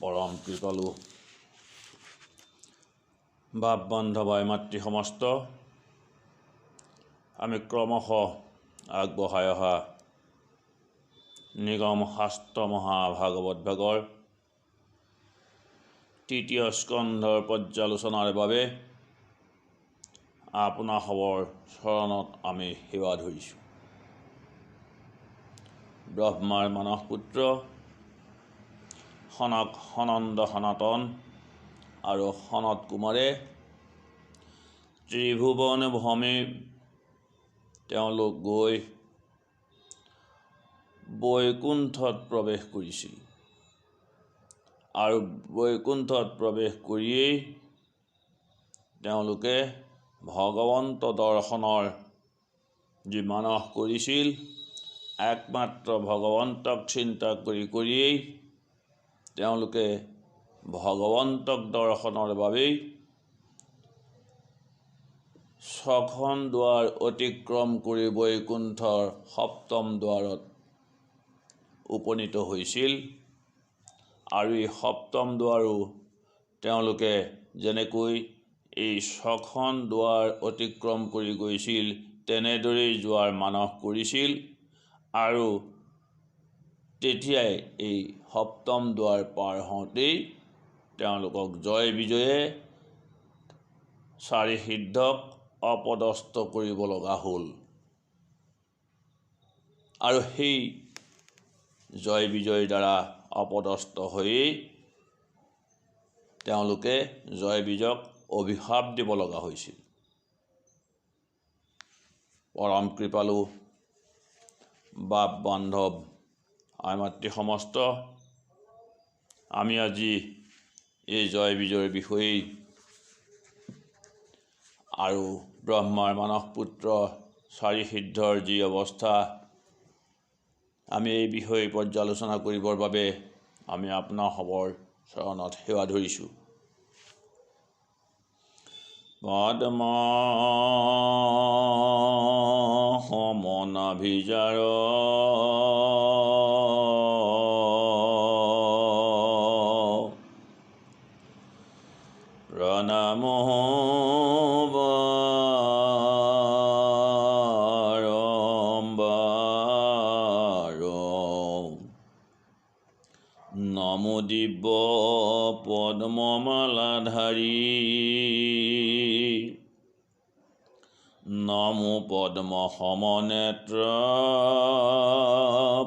পৰম কৃপালু বাপ বান্ধৱ মাতৃ সমস্ত আমি ক্ৰমশ আগবঢ়াই অহা নিগম শাস্ত্ৰ মহাভাগৱত ভাগৰ তৃতীয় স্কন্ধৰ পৰ্যালোচনাৰ বাবে আপোনাৰ সবৰ চৰণত আমি সেৱা ধৰিছোঁ। ব্ৰহ্মাৰ মানস পুত্ৰ সনক সনন্দ সনাতন আৰু সনত কুমাৰে ত্ৰিভুৱন ভ্ৰমি তেওঁলোক গৈ বৈকুণ্ঠত প্ৰৱেশ কৰিছিল আৰু বৈকুণ্ঠত প্ৰৱেশ কৰিয়েই তেওঁলোকে ভগৱন্ত দৰ্শনৰ যি মানস কৰিছিল, একমাত্ৰ ভগৱন্তক চিন্তা কৰিয়েই তেওঁলোকে ভগৱন্তক দৰ্শনৰ বাবেই 6খন দুৱাৰ অতিক্ৰম কৰি বৈকুণ্ঠৰ 7ম দুৱাৰত উপনীত হৈছিল। আৰু এই 7ম দুৱাৰো তেওঁলোকে যেনেকৈ এই 6খন দুৱাৰ অতিক্ৰম কৰি গৈছিল তেনেদৰেই যোৱাৰ মানস কৰিছিল আৰু তেতিয়াই এই 7ম দুৱাৰ পাৰ হওঁতেই তেওঁলোকক জয় বিজয়ে চাৰি সিদ্ধক অপদস্থ কৰিব লগা হ'ল। আৰু সেই জয় বিজয়ৰ দ্বাৰা অপদস্থ হৈয়েই তেওঁলোকে জয় বিজয়ক অভিশাপ দিব লগা হৈছিল। পৰম কৃপালু বাপ বান্ধৱ মাতৃ সমস্ত আমি আজি এই জয় বিজয়ৰ বিষয়েই আৰু ব্ৰহ্মাৰ মানস পুত্ৰ চাৰি সিদ্ধৰ যি অৱস্থা আমি এই বিষয়ে পৰ্যালোচনা কৰিবৰ বাবে আমি আপোনাৰ সবৰ চৰণত সেৱা ধৰিছোঁ। পদ্ম সমনাভিজাৰ প্ৰণাম নমো দিব্য পদ্মমালাধাৰী নমো পদ্ম সমনেত্ৰ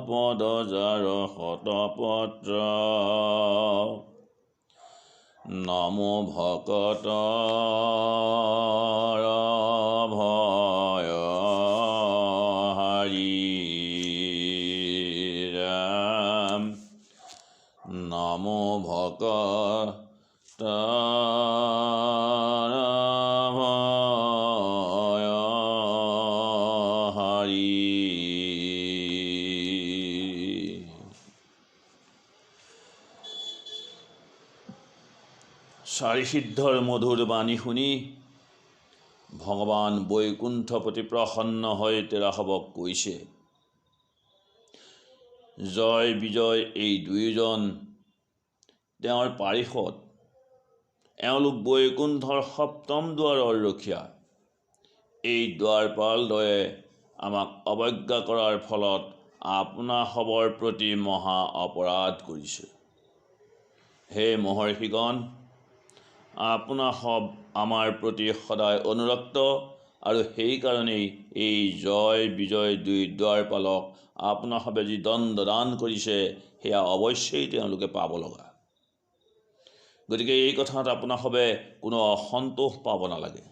পদজাৰ শতপত্ৰ নমো ভকত ভয়হাৰী ৰাম নমো ভকত ভয়হাৰী। চাৰি সিদ্ধৰ মধুৰ বাণী শুনি ভগৱান বৈকুণ্ঠপতি প্ৰসন্ন হৈ তেৰাসৱক কৈছে, জয় বিজয় এই দুয়োজন তেওঁৰ পাৰিষদ, এওঁলোক বৈকুণ্ঠৰ 7ম দুৱাৰৰ ৰখীয়া। এই দুৱাৰপালদ্বয়ে আমাক অৱজ্ঞা কৰাৰ ফলত আপোনাৰ সবৰ প্ৰতি মহা অপৰাধ কৰিছে। হে মহৰ্ষিগণ, আপোনাৰ সব আমাৰ প্ৰতি সদায় অনুৰক্ত আৰু সেইকাৰণেই এই জয় বিজয় দুই দুৱাৰপালক আপোনাৰ সবে যি দণ্ড দান কৰিছে সেয়া অৱশ্যেই তেওঁলোকে পাব লগা। গতিকে এই কথাত আপোনাৰ সবে কোনো অসন্তোষ পাব নালাগে।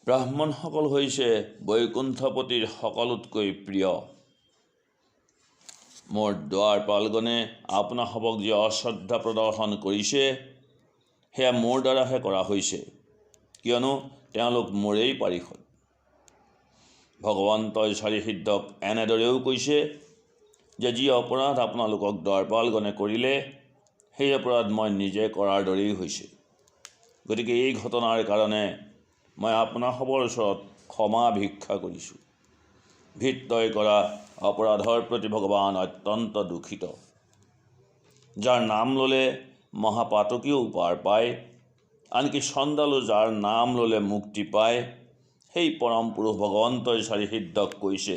ব্ৰাহ্মণসকল হৈছে বৈকুণ্ঠপতিৰ সকলোতকৈ প্ৰিয়। মোৰ দুৱাৰপালগণে আপোনাৰ সবক যি অশ্ৰদ্ধা প্ৰদৰ্শন কৰিছে সেয়া মোৰ দ্বাৰাহে কৰা হৈছে, কিয়নো তেওঁলোক মোৰেই পাৰিষদ। ভগৱন্তই চাৰি সিদ্ধক এনেদৰেও কৈছে যে যি অপৰাধ আপোনালোকক দুৱাৰপালগণে কৰিলে সেই অপৰাধ মই নিজে কৰাৰ দৰেই হৈছে। গতিকে এই ঘটনাৰ কাৰণে মই আপোনাৰ সবৰ ওচৰত ক্ষমা ভিক্ষা কৰিছোঁ। ভিত্তই কৰা অপৰাধৰ প্ৰতি ভগৱান অত্যন্ত দুখিত। যাৰ নাম ল'লে মহাপাতকীয়েও পাৰ পায়, আনকি চণ্ডালো যাৰ নাম ল'লে মুক্তি পায়, সেই পৰম পুৰুষ ভগৱন্তই চাৰিসিদ্ধক কৈছে,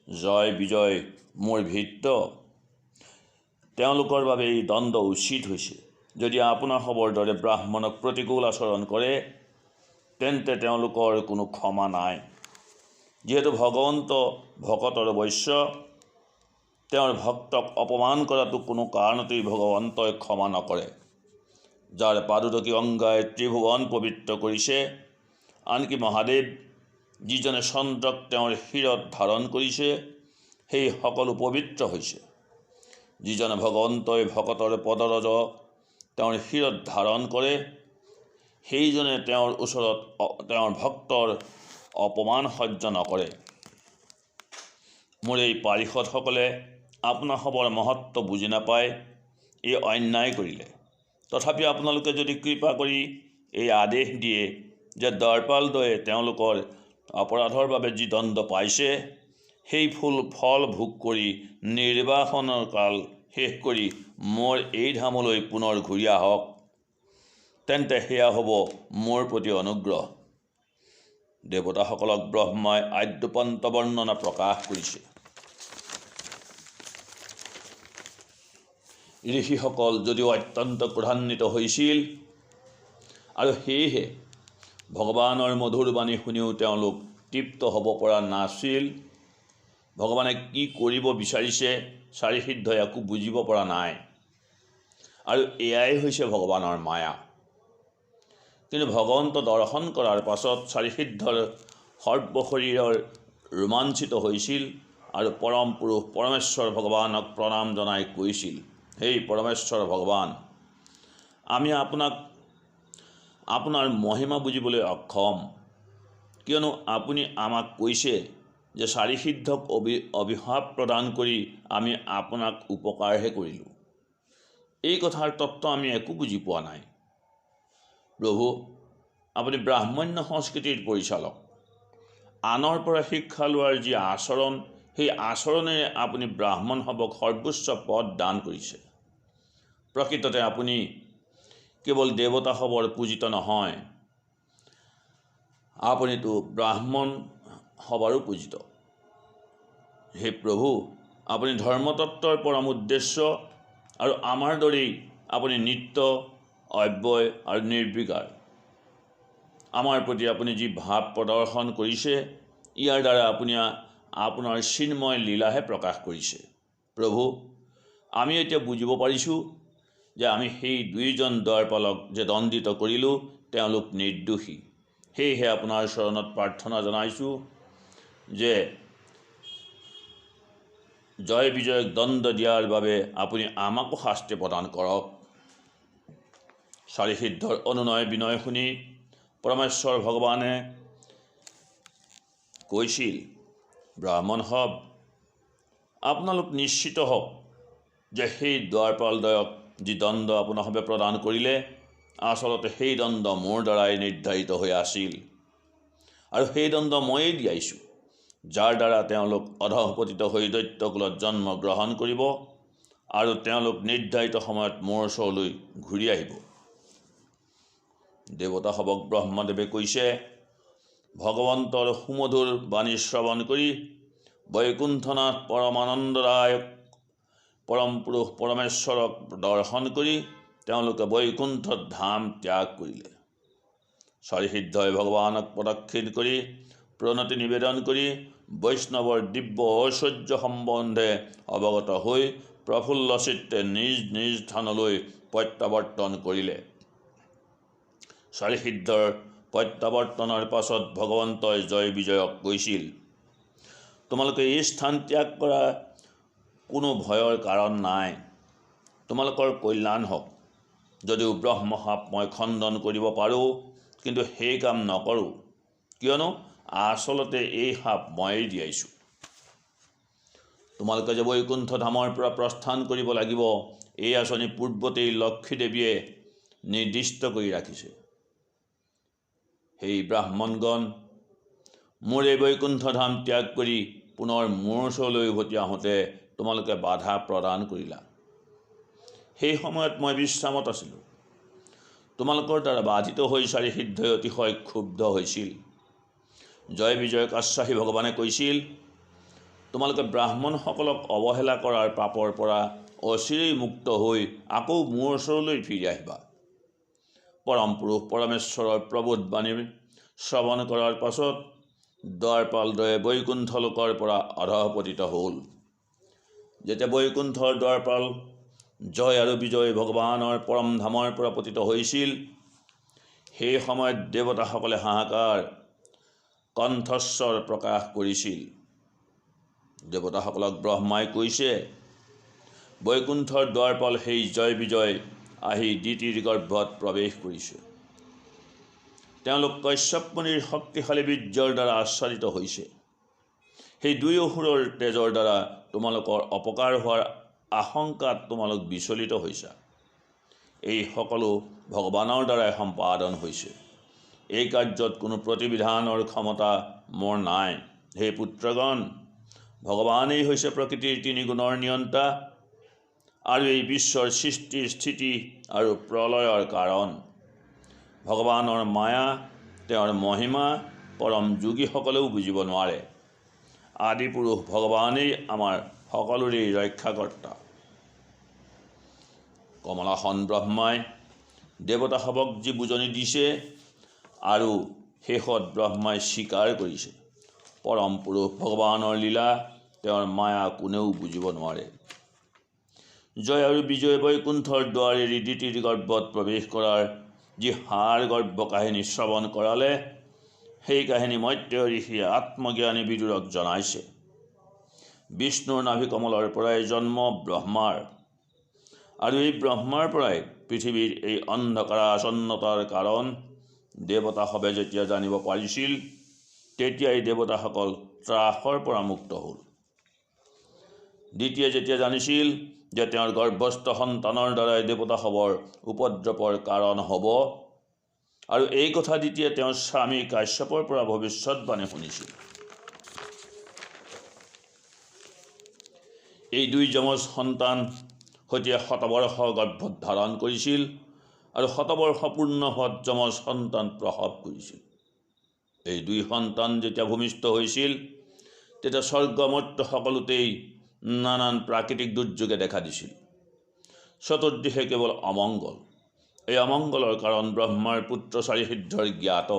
জয় বিজয় মোৰ ভৃত্য, তেওঁলোকৰ বাবে এই দণ্ড উচিত হৈছে। যদি আপোনাৰ সবৰ দৰে ব্ৰাহ্মণক প্ৰতিকূল আচৰণ কৰে, তেন্তে তেওঁলোকৰ কোনো ক্ষমা নাই। যিহেতু ভগৱন্ত ভকতৰ বৈশ্য, তেওঁৰ ভক্তক অপমান কৰাটো কোনো কাৰণতেই ভগৱন্তই ক্ষমা নকৰে। যাৰ পাদুদকী অংগাই ত্ৰিভুৱন পবিত্ৰ কৰিছে, আনকি মহাদেৱ যিজনে চন্দ্ৰক তেওঁৰ শিৰত ধাৰণ কৰিছে, সেই সকলো পবিত্ৰ হৈছে। যিজনে ভগৱন্তই ভকতৰ পদৰজ তেওঁৰ শিৰত ধাৰণ কৰে, সেইজনে তেওঁৰ ওচৰত তেওঁৰ ভক্তৰ অপমান সহ্য নকৰে। মোৰ এই পাৰিষদসকলে আপোনাৰ সবৰ মহত্ব বুজি নাপায়, এই অন্যায় কৰিলে। তথাপি আপোনালোকে যদি কৃপা কৰি এই আদেশ দিয়ে যে দ্বাৰপালদ্বয়ে তেওঁলোকৰ অপৰাধৰ বাবে যি দণ্ড পাইছে, সেই ফল ভোগ কৰি নিৰ্বাসনৰ কাল শেষ কৰি মোৰ এই ধামলৈ পুনৰ ঘূৰি আহক, তেন্তে সেয়া হ'ব মোৰ প্ৰতি অনুগ্ৰহ। দেৱতাসকলক ব্ৰহ্মাই আদ্যোপান্ত বৰ্ণনা প্ৰকাশ কৰিছে। ঋষিসকল যদিও অত্যন্ত ক্ৰোধান্বিত হৈছিল, আৰু সেয়েহে ভগৱানৰ মধুৰ বাণী শুনিও তেওঁলোক তৃপ্ত হ'ব পৰা নাছিল। ভগৱানে কি কৰিব বিচাৰিছে চাৰিসিদ্ধই একো বুজিব পৰা নাই, আৰু এয়াই হৈছে ভগৱানৰ মায়া। কিন্তু ভগৱন্ত দৰ্শন কৰাৰ পাছত চাৰিসিদ্ধৰ সৰ্বশৰীৰৰ ৰোমাঞ্চিত হৈছিল আৰু পৰম পুৰুষ পৰমেশ্বৰ ভগৱানক প্ৰণাম জনাই কৈছিল, হেই পৰমেশ্বৰ ভগৱান, আমি আপোনাৰ মহিমা বুজিবলৈ অক্ষম, কিয়নো আপুনি আমাক কৈছে যে চাৰিসিদ্ধক অভিশাপ প্ৰদান কৰি আমি আপোনাক উপকাৰহে কৰিলোঁ। এই কথাৰ তত্ত্ব আমি একো বুজি পোৱা নাই। প্ৰভু, আপুনি ব্ৰাহ্মণ্য সংস্কৃতিৰ পৰিচালক। আনৰ পৰা শিক্ষা লোৱাৰ যি আচৰণ, সেই আচৰণেৰে আপুনি ব্ৰাহ্মণসৱক সৰ্বোচ্চ পদ দান কৰিছে। প্ৰকৃততে আপুনি কেৱল দেৱতাসৱৰ পূজিত নহয়, আপুনিতো ব্ৰাহ্মণ সবাৰো পূজিত। হে প্ৰভু, আপুনি ধৰ্মতত্ত্বৰ পৰম উদ্দেশ্য, আৰু আমাৰ দৰেই আপুনি নিত্য, অব্যয় আৰু নিৰ্বিকাৰ। আমাৰ প্ৰতি আপুনি যি ভাৱ প্ৰদৰ্শন কৰিছে, ইয়াৰ দ্বাৰা আপুনি আপোনাৰ চিন্ময় লীলাহে প্ৰকাশ কৰিছে। প্ৰভু, আমি এতিয়া বুজিব পাৰিছোঁ যে আমি সেই দুইজন দ্বাৰপালক যে দণ্ডিত কৰিলোঁ, তেওঁলোক নিৰ্দোষী। সেয়েহে আপোনাৰ চৰণত প্ৰাৰ্থনা জনাইছোঁ যে জয় বিজয়ক দণ্ড দিয়াৰ বাবে আপুনি আমাকো শাস্তি প্ৰদান কৰক। চাৰিসিদ্ধৰ অনুনয় বিনয় শুনি পৰমেশ্বৰ ভগৱানে কৈছিল, ব্ৰাহ্মণসৱ, আপোনালোক নিশ্চিত হওক যে সেই দ্বাৰপালদ্বয়ক যি দণ্ড আপোনাসৱে প্ৰদান কৰিলে, আচলতে সেই দণ্ড মোৰ দ্বাৰাই নিৰ্ধাৰিত হৈ আছিল, আৰু সেই দণ্ড ময়েই দিয়াইছোঁ, যাৰ দ্বাৰা তেওঁলোক অধঃপতিত হৈ দৈত্যকুলত জন্ম গ্ৰহণ কৰিব, আৰু তেওঁলোক নিৰ্ধাৰিত সময়ত মোৰ ওচৰলৈ ঘূৰি আহিব। দেৱতাসৱক ব্ৰহ্মদেৱে কৈছে, ভগৱন্তৰ সুমধুৰ বাণী শ্ৰৱণ কৰি বৈকুণ্ঠনাথ পৰমানন্দদায়ক পৰম পুৰুষ পৰমেশ্বৰক দৰ্শন কৰি তেওঁলোকে বৈকুণ্ঠ ধাম ত্যাগ কৰিলে। চাৰিসিদ্ধই ভগৱানক প্ৰদক্ষিণ কৰি প্ৰণতি নিবেদন কৰি বৈষ্ণৱৰ দিব্য ঐশ্বৰ্য সম্বন্ধে অৱগত হৈ প্ৰফুল্ল চিত্তে নিজ নিজ স্থানলৈ প্ৰত্যাৱৰ্তন কৰিলে। চাৰিসিদ্ধৰ প্ৰত্যাৱৰ্তনৰ পাছত ভগৱন্তই জয় বিজয়ক কৈছিল, তোমালোকে এই স্থান ত্যাগ কৰা কোনো ভয়ৰ কাৰণ নাই, তোমালোকৰ কল্যাণ হওক। যদিও ব্ৰহ্মসাপ মই খণ্ডন কৰিব পাৰোঁ, কিন্তু সেই কাম নকৰোঁ, কিয়নো আচলতে এই সাপ ময়েই দিয়াইছোঁ। তোমালোকে যে বৈকুণ্ঠ ধামৰ পৰা প্ৰস্থান কৰিব লাগিব, এই আঁচনি পূৰ্বতেই লক্ষ্মী দেৱীয়ে নিৰ্দিষ্ট কৰি ৰাখিছে। সেই ব্ৰাহ্মণগণ, মোৰ এই বৈকুণ্ঠ ধাম ত্যাগ কৰি পুনৰ মোৰ ওচৰলৈ উভতি আহোঁতে তোমালোকে বাধা প্ৰদান কৰিলা। সেই সময়ত মই বিশ্ৰামত আছিলোঁ। তোমালোকৰ দ্বাৰা বাধিত হৈ চাৰিসিদ্ধই অতিশয় ক্ষুব্ধ হৈছিল। জয় বিজয়ক আশ্বাসী ভগৱানে কৈছিল, তোমালোকে ব্ৰাহ্মণসকলক অৱহেলা কৰাৰ পাপৰ পৰা অচিৰেই মুক্ত হৈ আকৌ মোৰ ওচৰলৈ ফিৰি আহিবা। পৰম পুৰুষ পৰমেশ্বৰৰ প্ৰবোধ বাণী শ্ৰৱণ কৰাৰ পাছত দ্বাৰপালদ্বয়ে বৈকুণ্ঠ লোকৰ পৰা অধঃপতিত হ'ল। যেতিয়া বৈকুণ্ঠৰ দ্বাৰপাল জয় আৰু বিজয় ভগৱানৰ পৰম ধামৰ পৰা পতিত হৈছিল, সেই সময়ত দেৱতাসকলে হাহাকাৰ কণ্ঠস্বৰ প্ৰকাশ কৰিছিল। দেৱতাসকলক ব্ৰহ্মাই কৈছে, বৈকুণ্ঠৰ দ্বাৰপাল সেই জয় বিজয় আহি দিতিৰ গৰ্ভত প্ৰৱেশ কৰিছে। তেওঁলোক কশ্যপ মুনিৰ শক্তিশালী বীৰ্যৰ দ্বাৰা আচ্ছাদিত হৈছে। সেই দুই অসুৰৰ তেজৰ দ্বাৰা তোমালোকৰ অপকাৰ হোৱাৰ আশংকাত তোমালোক বিচলিত হৈছা। এই সকলো ভগৱানৰ দ্বাৰাই সম্পাদন হৈছে। এই কাৰ্যত কোনো প্ৰতিবিধানৰ ক্ষমতা মোৰ নাই। হে পুত্ৰগণ, ভগৱানেই হৈছে প্ৰকৃতিৰ তিনি গুণৰ নিয়ন্তা আৰু এই বিশ্বৰ সৃষ্টি স্থিতি আৰু প্ৰলয়ৰ কাৰণ। ভগৱানৰ মায়া, তেওঁৰ মহিমা পৰম যোগীসকলেও বুজিব নোৱাৰে। আদি পুৰুষ ভগৱানেই আমাৰ সকলোৰে ৰক্ষাকৰ্তা। কমলাসন ব্ৰহ্মাই দেৱতাসৱক যি বুজনি দিছে আৰু শেষত ব্ৰহ্মাই স্বীকাৰ কৰিছে, পৰম পুৰুষ ভগৱানৰ লীলা, তেওঁৰ মায়া কোনেও বুজিব নোৱাৰে। জয় আৰু বিজয় বৈকুণ্ঠৰ দ্বাৰ এৰি দিতিৰ গৰ্ভত প্ৰৱেশ কৰাৰ যি হাৰ গৰ্ভ কাহিনী শ্ৰৱণ কৰালে, সেই কাহিনী মৈত্ৰেয় ঋষিয়ে আত্মজ্ঞানী বিদুৰক জনাইছে। বিষ্ণুৰ নাভি কমলৰ পৰাই জন্ম ব্ৰহ্মাৰ, আৰু এই ব্ৰহ্মাৰ পৰাই পৃথিৱীৰ এই অন্ধকাৰাচ্ছন্নতাৰ কাৰণ দেৱতাসৱে যেতিয়া জানিব পাৰিছিল, তেতিয়াই দেৱতাসকল ত্ৰাসৰ পৰা মুক্ত হ'ল। দ্বিতীয়ে যেতিয়া জানিছিল যে তেওঁৰ গৰ্ভস্থ সন্তানৰ দ্বাৰাই দেৱতাসৱৰ উপদ্ৰৱৰ কাৰণ হ'ব, আৰু এই কথা দ্বিতীয়ে তেওঁৰ স্বামী কাশ্যপৰ পৰা ভৱিষ্যৎবাণী শুনিছিল। এই দুই যমজ সন্তান সৈতে শতবৰ্ষ গৰ্ভত ধাৰণ কৰিছিল আৰু শতবৰ্ষ পূৰ্ণ হোৱাত যমজ সন্তান প্ৰসৱ কৰিছিল। এই দুই সন্তান যেতিয়া ভূমিষ্ঠ হৈছিল, তেতিয়া স্বৰ্গ মৰ্ত্য সকলোতেই নানান প্ৰাকৃতিক দুৰ্যোগে দেখা দিছিল। চতুৰ্দিশে কেৱল অমংগল। এই অমংগলৰ কাৰণ ব্ৰহ্মাৰ পুত্ৰ চাৰিসিদ্ধৰ জ্ঞাত।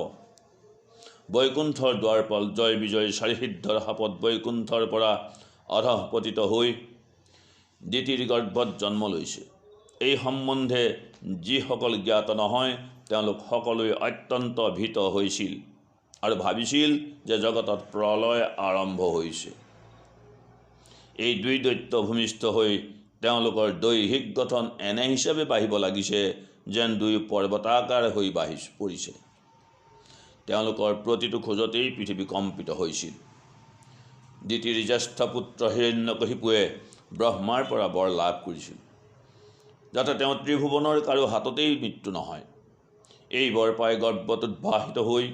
বৈকুণ্ঠৰ দ্বাৰপাল জয় বিজয় চাৰিসিদ্ধৰ শাপত বৈকুণ্ঠৰ পৰা অধঃপতিত হৈ দিতিৰ গৰ্ভত জন্ম লৈছে। এই সম্বন্ধে যিসকল জ্ঞাত নহয়, তেওঁলোক সকলোৱে অত্যন্ত ভীত হৈছিল আৰু ভাবিছিল যে জগতত প্ৰলয় আৰম্ভ হৈছে। এই দুই দৈত্য ভূমিষ্ঠ হৈ তেওঁলোকৰ দৈহিক গঠন এনে হিচাপে বাঢ়িব লাগিছে যেন দুই পৰ্বতাকাৰ হৈ পৰিছে। তেওঁলোকৰ প্ৰতিটো খোজতেই পৃথিৱী কম্পিত হৈছিল। দিতিৰ জ্যেষ্ঠ পুত্ৰ হিৰণ্যকশিপুৱে ব্ৰহ্মাৰ পৰা বৰ লাভ কৰিছিল, যাতে তেওঁ ত্ৰিভুৱনৰ কাৰো হাততেই মৃত্যু নহয়। এই বৰ পাই গৰ্ভত উদ্ভাসিত হৈ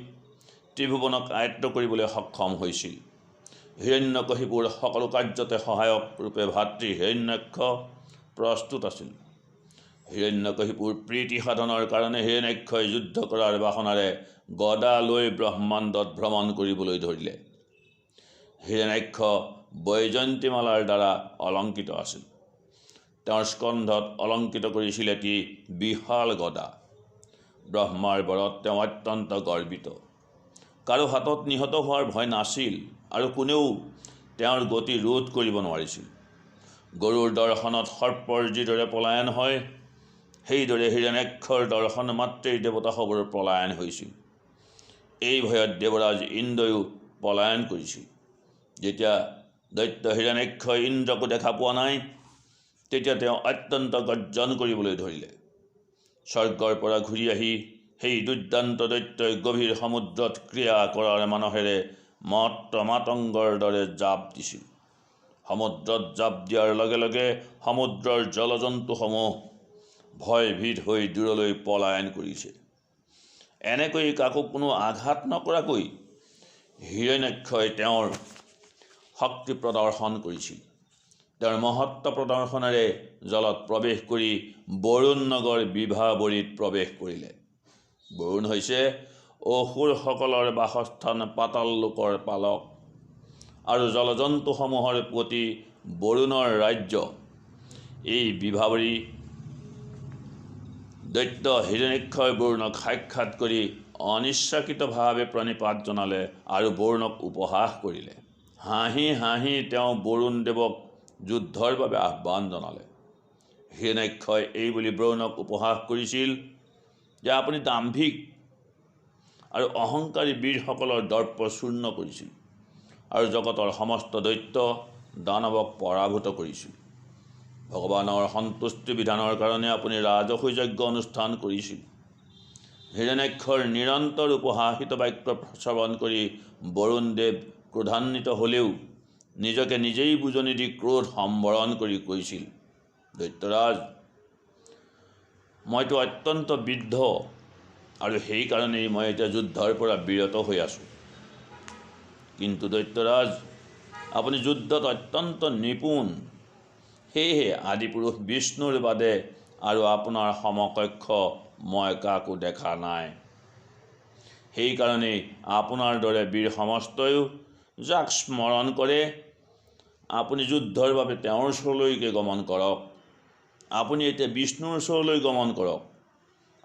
ত্ৰিভুৱনক আয়ত্ত কৰিবলৈ সক্ষম হৈছিল। হিৰণ্যকশিপুৰ সকলো কাৰ্যতে সহায়ক ৰূপে ভাতৃ হিৰণ্যাক্ষ প্ৰস্তুত আছিল। হিৰণ্যকশিপুৰ প্ৰীতি সাধনৰ কাৰণে হিৰণ্যাক্ষই যুদ্ধ কৰাৰ বাসনাৰে গদা লৈ ব্ৰহ্মাণ্ডত ভ্ৰমণ কৰিবলৈ ধৰিলে। হিৰণ্যাক্ষ বৈজয়ন্তীমালাৰ দ্বাৰা অলংকৃত আছিল। তেওঁৰ স্কন্ধত অলংকৃত কৰিছিল এটি বিশাল গদা। ব্ৰহ্মাৰ বৰত তেওঁ অত্যন্ত গৰ্বিত। কাৰো হাতত নিহত হোৱাৰ ভয় নাছিল আৰু কোনেও তেওঁৰ গতি ৰোধ কৰিব নোৱাৰিছিল। গৰুৰ দৰ্শনত সৰ্পৰ যিদৰে পলায়ন হয়, সেইদৰে হিৰণ্যাক্ষৰ দৰ্শন মাত্ৰেই দেৱতাসৱৰ পলায়ন হৈছিল। এই ভয়ত দেৱৰাজ ইন্দ্ৰয়ো পলায়ন কৰিছিল। যেতিয়া দৈত্য হিৰণ্যাক্ষই ইন্দ্ৰকো দেখা পোৱা নাই, তেতিয়া তেওঁ অত্যন্ত গৰ্জন কৰিবলৈ ধৰিলে। স্বৰ্গৰ পৰা ঘূৰি আহি সেই দুৰ্দান্ত দৈত্যই গভীৰ সমুদ্ৰত ক্ৰিয়া কৰাৰ মানসেৰে মত্ত মাতংগৰ দৰে জাপ দিছিল। সমুদ্ৰত জাপ দিয়াৰ লগে লগে সমুদ্ৰৰ জলজন্তুসমূহ ভয়ভীত হৈ দূৰলৈ পলায়ন কৰিছে। এনেকৈ কাকো কোনো আঘাত নকৰাকৈ হিৰণ্যাক্ষই তেওঁৰ শক্তি প্ৰদৰ্শন কৰিছিল। তেওঁৰ মহত্ব প্ৰদৰ্শনেৰে জলত প্ৰৱেশ কৰি বৰুণ নগৰ বিভাবৰীত প্ৰৱেশ কৰিলে। বৰুণ হৈছে অসুৰসকলৰ বাসস্থান, পাতাল লোকৰ পালক আৰু জলজন্তুসমূহৰ প্ৰতি বৰুণৰ ৰাজ্য। এই বিভাবৰী দৈত্য হিৰণ্যাক্ষই বৰুণক সাক্ষাৎ কৰি অনিচ্ছাকৃতভাৱে প্ৰণিপাত জনালে আৰু বৰুণক উপহাস কৰিলে। হাঁহি হাঁহি তেওঁ বৰুণ দেৱক যুদ্ধৰ বাবে আহ্বান জনালে। হিৰণ্যাক্ষই এই বুলি বৰুণক উপহাস কৰিছিল যে আপুনি দাম্ভিক আৰু অহংকাৰী বীৰসকলৰ দৰ্প চূৰ্ণ কৰিছিল আৰু জগতৰ সমস্ত দৈত্য দানৱক পৰাভূত কৰিছিল। ভগৱানৰ সন্তুষ্টি বিধানৰ কাৰণে আপুনি ৰাজসূয় যজ্ঞ অনুষ্ঠান কৰিছিল। হিৰণ্যাক্ষৰ নিৰন্তৰ উপহাসিত বাক্য শ্ৰৱণ কৰি বৰুণ দেৱ ক্ৰোধান্বিত হ'লেও নিজকে নিজেই বুজনি দি ক্ৰোধ সম্বৰণ কৰি কৈছিল, দৈত্যৰাজ, মইতো অত্যন্ত বৃদ্ধ আৰু সেইকাৰণেই মই এতিয়া যুদ্ধৰ পৰা বিৰত হৈ আছোঁ। কিন্তু দৈত্যৰাজ, আপুনি যুদ্ধত অত্যন্ত নিপুণ, সেয়েহে আদিপুৰুষ বিষ্ণুৰ বাদে আৰু আপোনাৰ সমকক্ষ মই কাকো দেখা নাই। সেইকাৰণেই আপোনাৰ দৰে বীৰ সমস্তয়ো যাক স্মৰণ কৰে আপুনি যুদ্ধৰ বাবে তেওঁৰ ওচৰলৈকে গমন কৰক। আপুনি এতিয়া বিষ্ণুৰ ওচৰলৈ গমন কৰক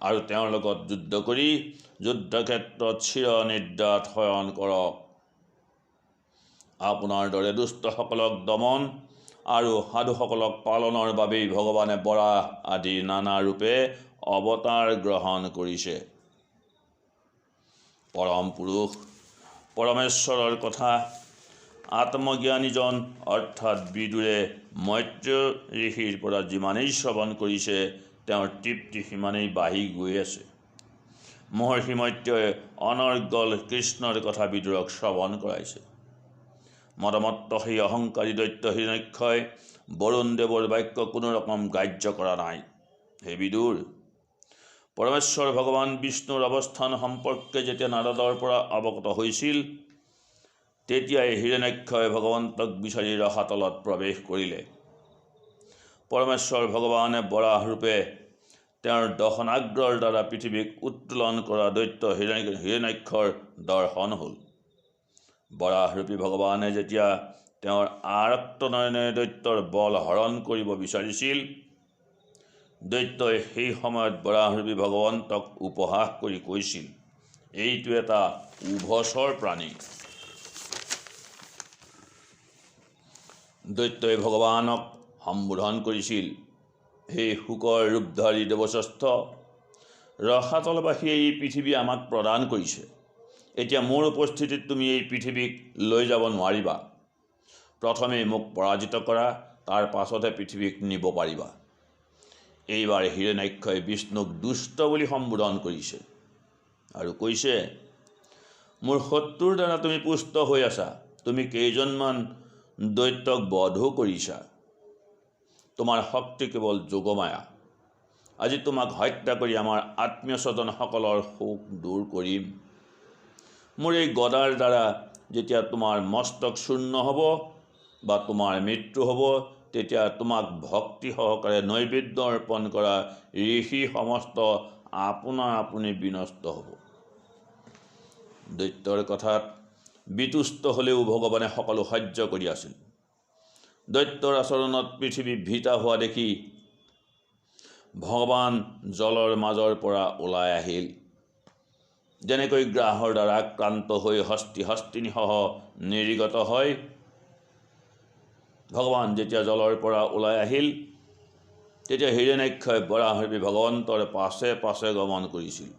আৰু তেওঁৰ লগত যুদ্ধ কৰি যুদ্ধক্ষেত্ৰত চিৰ নিদ্ৰাত শয়ন কৰক। আপোনাৰ দৰে দুষ্টসকলক দমন আৰু সাধুসকলক পালনৰ বাবেই ভগৱানে বৰাহ আদি নানা ৰূপে অৱতাৰ গ্ৰহণ কৰিছে। পৰম পুৰুষ পৰমেশ্বৰৰ কথা আত্মজ্ঞানীজন অৰ্থাৎ বিদুৰে মৈত্ৰেয় ঋষিৰ পৰা যিমানেই শ্ৰৱণ কৰিছে তেওঁৰ তৃপ্তি সিমানেই বাঢ়ি গৈ আছে। মহৰ্ষি মৈত্ৰেয়ে অনৰ্গল কৃষ্ণৰ কথা বিদুৰক শ্ৰৱণ কৰাইছে। মদমত্ত সেই অহংকাৰী দৈত্য হিৰণ্যাক্ষই বৰুণ দেৱৰ বাক্য কোনো ৰকম গ্ৰাহ্য কৰা নাই। হে বিদুৰ, পৰমেশ্বৰ ভগৱান বিষ্ণুৰ অৱস্থান সম্পৰ্কে যেতিয়া নাৰদৰ পৰা অৱগত হৈছিল তেতিয়াই হিৰণ্যাক্ষই ভগৱন্তক বিচাৰি ৰসাতলত প্ৰৱেশ কৰিলে। পৰমেশ্বৰ ভগৱানে বৰাহ ৰূপে তেওঁৰ দশনাগ্ৰৰ দ্বাৰা পৃথিৱীক উত্তোলন কৰা দৈত্য হিৰণ্যাক্ষৰ দৰ্শন হ'ল। বৰাহৰূপী ভগৱানে যেতিয়া তেওঁৰ আৰক্ত নয়নেৰে দৈত্যৰ বল হৰণ কৰিব বিচাৰিছিল দৈত্যই সেই সময়ত বৰাহৰূপী ভগৱন্তক উপহাস কৰি কৈছিল, এইটো এটা উভচৰ প্ৰাণী। দৈত্যই ভগৱানক সম্বোধন কৰিছিল, হে শুকৰ ৰূপধাৰী দেৱশ্ৰেষ্ঠ, ৰসাতলবাসীয়ে এই পৃথিৱী আমাক প্ৰদান কৰিছে। এতিয়া মোৰ উপস্থিতিত তুমি এই পৃথিৱীক লৈ যাব নোৱাৰিবা। প্ৰথমে মোক পৰাজিত কৰা, তাৰ পাছতহে পৃথিৱীক নিব পাৰিবা। এইবাৰ হিৰণ্যাক্ষই বিষ্ণুক দুষ্ট বুলি সম্বোধন কৰিছে আৰু কৈছে, মোৰ শত্ৰুৰ দ্বাৰা তুমি পুষ্ট হৈ আছা। তুমি কেইজনমান দৈত্যক বধো কৰিছা। তোমাৰ শক্তি কেৱল যোগমায়া। আজি তোমাক হত্যা কৰি আমাৰ আত্মীয় স্বজনসকলৰ শোক দূৰ কৰিম। মোৰ এই গদাৰ দ্বাৰা যেতিয়া তোমাৰ মস্তক চূৰ্ণ হ'ব বা তোমাৰ মৃত্যু হ'ব তেতিয়া তোমাক ভক্তি সহকাৰে নৈবেদ্য অৰ্পণ কৰা ঋষি সমস্ত আপোনা আপুনি বিনষ্ট হ'ব। দৈত্যৰ কথাত বিতুষ্ট হ'লেও ভগৱানে সকলো সহ্য কৰি আছিল। দৈত্যৰ আচৰণত পৃথিৱী ভীতা হোৱা দেখি ভগৱান জলৰ মাজৰ পৰা ওলাই আহিল। যেনেকৈ গ্ৰাহৰ দ্বাৰা আক্ৰান্ত হৈ হস্তিনীসহ নিৰ্গত হয়, ভগৱান যেতিয়া জলৰ পৰা ওলাই আহিল তেতিয়া হিৰণ্যাক্ষই বৰাহৰূপী ভগৱন্তৰ পাছে পাছে গমন কৰিছিল,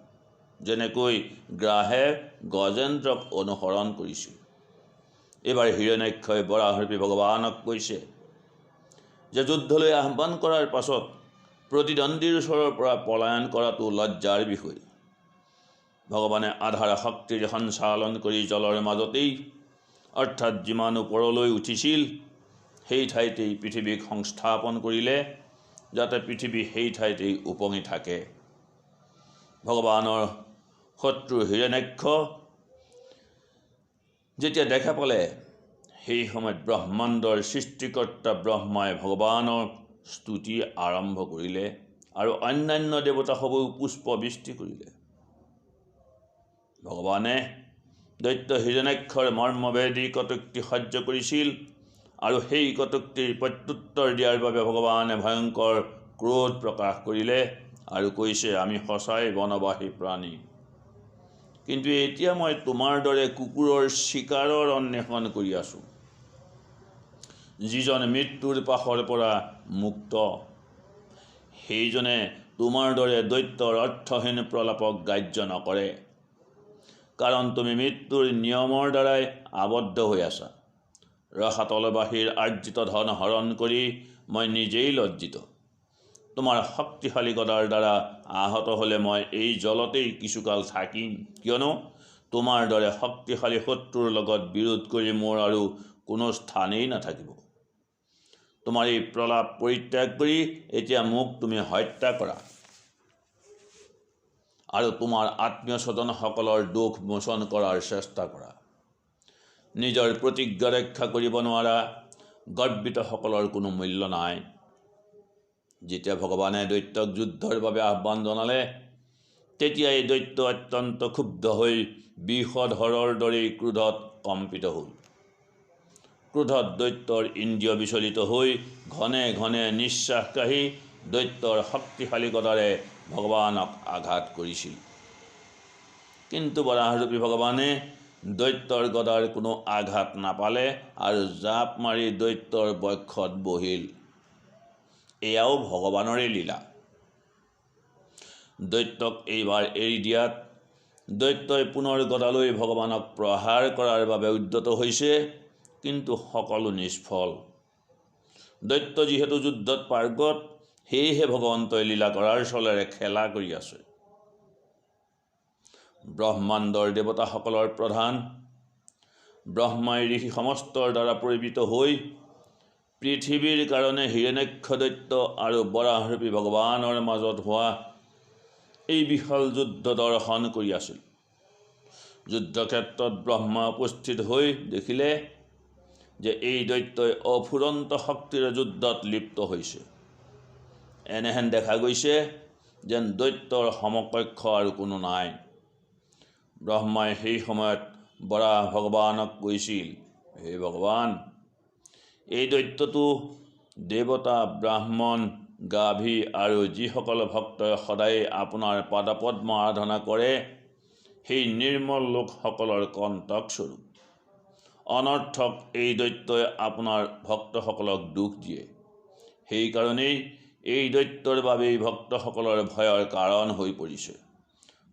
যেনেকৈ গ্ৰাহে গজেন্দ্ৰক অনুসৰণ কৰিছিল। এইবাৰ হিৰণ্যাক্ষই বৰাহৰূপী ভগৱানক কৈছে যে যুদ্ধলৈ আহ্বান কৰাৰ পাছত প্ৰতিদ্বন্দ্বীৰ ওচৰৰ পৰা পলায়ন কৰাটো লজ্জাৰ বিষয়। ভগৱানে আধাৰ শক্তিৰ সঞ্চালন কৰি জলৰ মাজতেই অৰ্থাৎ যিমান ওপৰলৈ উঠিছিল সেই ঠাইতেই পৃথিৱীক সংস্থাপন কৰিলে যাতে পৃথিৱী সেই ঠাইতেই উপঙি থাকে। ভগৱানৰ শত্ৰু হিৰণ্যাক্ষ যেতিয়া দেখা পালে সেই সময়ত ব্ৰহ্মাণ্ডৰ সৃষ্টিকৰ্তা ব্ৰহ্মাই ভগৱানৰ স্তুতি আৰম্ভ কৰিলে আৰু অন্যান্য দেৱতাসমূহেও পুষ্পবৃষ্টি কৰিলে। ভগৱানে দৈত্য হিৰণ্যাক্ষৰ মৰ্মভেদী কটুক্তি সহ্য কৰিছিল আৰু সেই কটুক্তিৰ প্ৰত্যুত্তৰ দিয়াৰ বাবে ভগৱানে ভয়ংকৰ ক্ৰোধ প্ৰকাশ কৰিলে আৰু কৈছে, আমি সঁচাই বনবাসী প্ৰাণী, কিন্তু এতিয়া মই তোমাৰ দৰে কুকুৰৰ চিকাৰৰ অন্বেষণ কৰি আছোঁ, যিজন মৃত্যুৰ পাশৰ পৰা মুক্ত। সেইজনে তোমাৰ দৰে দৈত্যৰ অৰ্থহীন প্ৰলাপক গ্ৰাহ্য নকৰে, কাৰণ তুমি মৃত্যুৰ নিয়মৰ দ্বাৰাই আবদ্ধ হৈ আছা। ৰসাতলবাসীৰ আৰ্জিত ধন হৰণ কৰি মই নিজেই লজ্জিত। তোমাৰ শক্তিশালী গদাৰ দ্বাৰা আহত হ'লে মই এই জলতেই কিছুকাল থাকিম, কিয়নো তোমাৰ দৰে শক্তিশালী শত্ৰুৰ লগত বিৰোধ কৰি মোৰ আৰু কোনো স্থানেই নাথাকিব। তোমাৰ এই প্ৰলাপ পৰিত্যাগ কৰি এতিয়া মোক তুমি হত্যা কৰা আৰু তোমাৰ আত্মীয় স্বজনসকলৰ দুখ মোচন কৰাৰ চেষ্টা কৰা। নিজৰ প্ৰতিজ্ঞা ৰক্ষা কৰিব নোৱাৰা গৰ্বিতসকলৰ কোনো মূল্য নাই। যেতিয়া ভগৱানে দৈত্যক যুদ্ধৰ বাবে আহ্বান জনালে, তেতিয়া এই দৈত্য অত্যন্ত ক্ষুব্ধ হৈ বিষধৰৰ দৰেই ক্ৰোধত কম্পিত হ'ল। ক্ৰোধত দৈত্যৰ ইন্দ্ৰিয় বিচলিত হৈ ঘনে ঘনে নিশ্বাস কাঢ়ি দৈত্যৰ শক্তিশালী গদাৰে ভগৱানক আঘাত কৰিছিল। কিন্তু বৰাহৰূপী ভগৱানে দৈত্যৰ গদাৰ কোনো আঘাত নাপালে আৰু জাপ মাৰি দৈত্যৰ বক্ষত বহিল। এয়াও ভগৱানৰে লীলা। দৈত্যক এইবাৰ এৰি দিয়াত দৈত্যই পুনৰ গদালৈ ভগৱানক প্ৰহাৰ কৰাৰ বাবে উদ্যত হৈছে, কিন্তু সকলো নিষ্ফল। দৈত্য যিহেতু যুদ্ধত পাৰ্গত, সেয়েহে ভগৱন্তই লীলা কৰাৰ চলেৰে খেলা কৰি আছে। ব্ৰহ্মাণ্ডৰ দেৱতাসকলৰ প্ৰধান ব্ৰহ্মাই ঋষি সমস্তৰ দ্বাৰা প্ৰেৰিত হৈ পৃথিৱীৰ কাৰণে হিৰণ্যাক্ষ দৈত্য আৰু বৰাহৰূপী ভগৱানৰ মাজত হোৱা এই বিশাল যুদ্ধ দৰ্শন কৰি আছিল। যুদ্ধক্ষেত্ৰত ব্ৰহ্মা উপস্থিত হৈ দেখিলে যে এই দৈত্যই অফুৰন্ত শক্তিৰে যুদ্ধত লিপ্ত হৈছে। এনেহেন দেখা গৈছে যেন দৈত্যৰ সমকক্ষ আৰু কোনো নাই। ব্ৰহ্মাই সেই সময়ত বৰাহ ভগৱানক কৈছিল, হে ভগৱান, এই দৈত্যটো দেৱতা, ব্ৰাহ্মণ, গাভী আৰু যিসকল ভক্তই সদায় আপোনাৰ পাদপদ্ম আৰাধনা কৰে সেই নিৰ্মল লোকসকলৰ কণ্টকস্বৰূপ। অনৰ্থক এই দৈত্যই আপোনাৰ ভক্তসকলক দুখ দিয়ে। সেইকাৰণেই এই দৈত্যৰ বাবেই ভক্তসকলৰ ভয়ৰ কাৰণ হৈ পৰিছে।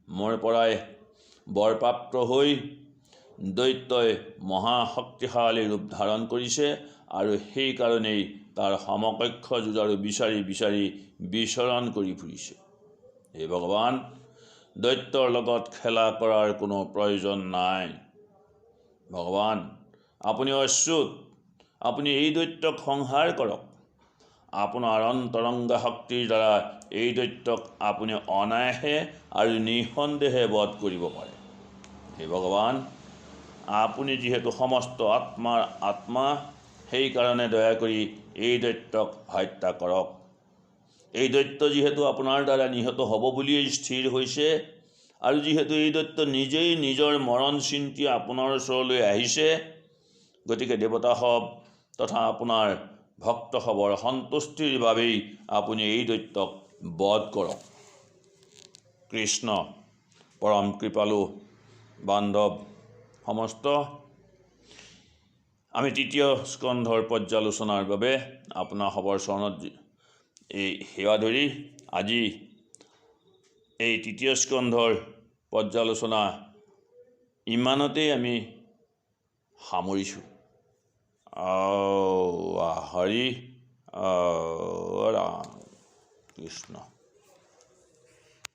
মোৰ পৰাই বৰপ্ৰাপ্ত হৈ দৈত্যই মহাশক্তিশালী ৰূপ ধাৰণ কৰিছে আৰু সেইকাৰণেই তাৰ সমকক্ষ যুঁজাৰু বিচাৰি বিচাৰি বিচৰণ কৰি ফুৰিছে। হে ভগৱান, দৈত্যৰ লগত খেলা কৰাৰ কোনো প্ৰয়োজন নাই। ভগৱান, আপুনি অচ্যুত, আপুনি এই দৈত্যক সংহাৰ কৰক। আপোনাৰ অন্তৰংগা শক্তিৰ দ্বাৰা এই দৈত্যক আপুনি অনায়াসে আৰু নিঃসন্দেহে বধ কৰিব পাৰে। হে ভগৱান, আপুনি যিহেতু সমস্ত আত্মাৰ আত্মা, সেইকাৰণে দয়া কৰি এই দৈত্যক হত্যা কৰক। এই দৈত্য যিহেতু আপোনাৰ দ্বাৰা নিহত হ'ব বুলিয়েই স্থিৰ হৈছে আৰু যিহেতু এই দৈত্য নিজেই নিজৰ মৰণ চিন্তি আপোনাৰ ওচৰলৈ আহিছে, গতিকে দেৱতাসৱ তথা আপোনাৰ ভক্তসৱৰ সন্তুষ্টিৰ বাবেই আপুনি এই দৈত্যক বধ কৰক। কৃষ্ণ পৰম কৃপালু বান্ধৱ সমস্ত, আমি তৃতীয় স্কন্ধৰ পৰ্যালোচনাৰ বাবে আপোনাৰ সবৰ চৰণত এই সেৱা ধৰি আজি এই তৃতীয় স্কন্ধৰ পৰ্যালোচনা ইমানতেই আমি সামৰিছোঁ। হৰি ৰাম কৃষ্ণ।